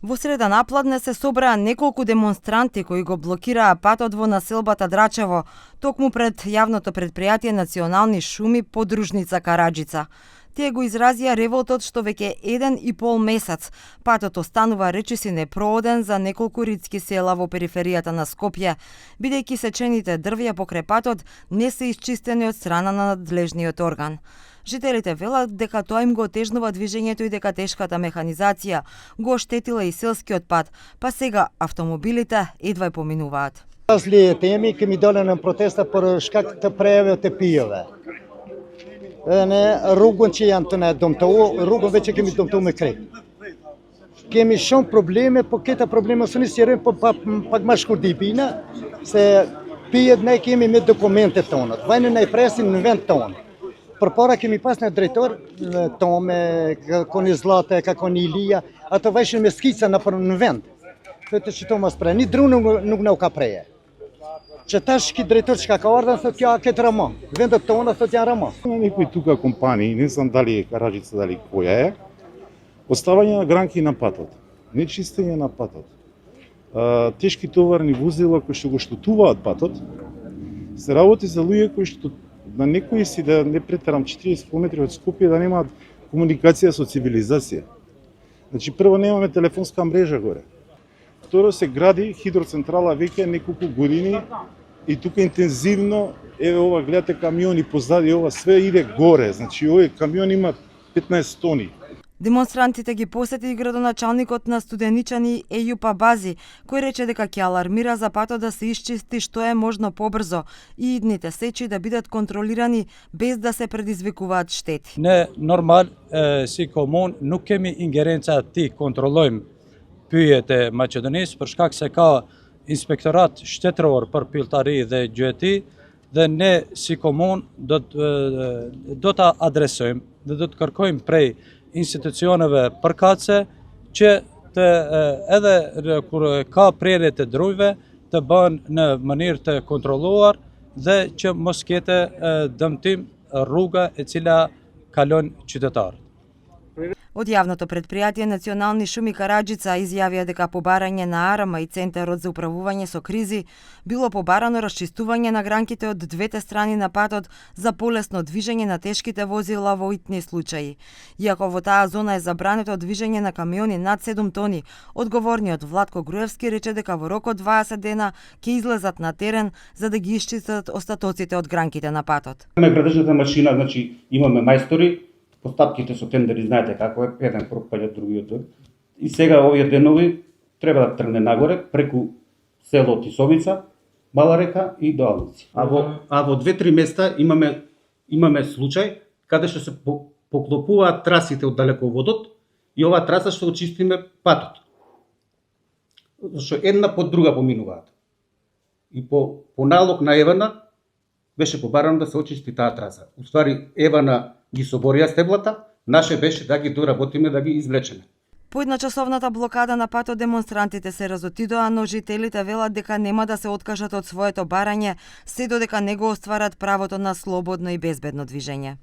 Во среда напладне се собраа неколку демонстранти кои го блокираа патот во населбата Драчево, токму пред јавното претпријатие Национални шуми подружница Караџица. Тие го изразија револтот што веќе 1,5 месец патот останува речиси непрооден за неколку ридски села во периферијата на Скопје, бидејќи сечените дрвја покрај патот не се исчистени од страна на надлежниот орган. Жителите велат дека тоа им го отежнува движењето и дека тешката механизација го оштетила и селскиот пат, па сега автомобилите едва ја поминуваат. После теми ке ми доле на протеста por как те прејаве те пиеве. Rrugën që janë të ne dëmtohu, rrugën veç që kemi dëmtohu me krejt. Kemi shumë probleme, po këta probleme së një sjerën pak ma shkurdipina, se pijet ne kemi me dokumentet tonët, vajnë ne i presin në vend tonë. Për para kemi pas në drejtor tome, kako një Zlate, kako një Ilija, ato vajshin me skica në vend. Këtë që to mas prej, një dru nuk në u ka preje. Që tash ki drejtor që ka ardhen, thot ja këtë rama, vendet tona thot janë rama. Некои тука компании, не знам дали е Караџица, дали која е, оставање на гранки на патот, не чистење на патот. Тешки товарни возила кои што го штутуваат патот, се работи за луѓе кои што на некои си да не претерам 40 км од Скопје да немаат комуникација со цивилизација. Значи прво немаме телефонска мрежа горе. Второ се гради хидроцентрала веќе неколку години и тука интензивно, еве ова гледате камиони позади, ова све иде горе, значи овој камион има 15 тони. Демонстрантите ги посети и градоначалникот на Студеничани Ејуп Абази, кој рече дека ќе алармира за патот да се исчисти што е можно побрзо и идните сечи да бидат контролирани без да се предизвикуваат штети. Не нормал си комун nuk kemi ingerenca ti kontrollojmë pyjet e Maqedonisë për shkak se ka inspektorat shtetëror për pilltari dhe gjueti dhe ne si komun do ta adresojmë dhe do të kërkojmë prej institucioneve përkatëse që të edhe kur ka prerje të drujve të bëhen në mënyrë të kontrolluar dhe që mos ketë dëmtim rruga e cila kalon qytetarët. Од јавното претпријатие Национални шуми Караџица изјавија дека по барање на АРМ и Центарот за управување со кризи било побарано расчистување на гранките од двете страни на патот за полесно движење на тешките возила во итни случаи. Иако во таа зона е забрането движење на камиони над 7 тони, одговорниот Владко Груевски рече дека во рок од 20 дена ќе излезат на терен за да ги исчистат остатоците од гранките на патот. Градежната машина, значи имаме мајстори, постапките со тендери знаете како е, еден пропаѓа другиот. И сега овие денови треба да тргне нагоре преку село Тисовица, Мала река и до Алници. А во 2-3 места имаме случај каде што се поклопуваат трасите од далеководот и оваа траса што очистиме патот. Зашто една под друга поминуваат. И по налог на Евана беше побарано да се очисти таа траса. Уствари Евана ги соборија стеблата, наше беше да ги доработиме, да ги извлечеме. По едночасовната блокада на патот демонстрантите се разотидоа, но жителите велат дека нема да се откажат од своето барање, се додека не го остварат правото на слободно и безбедно движење.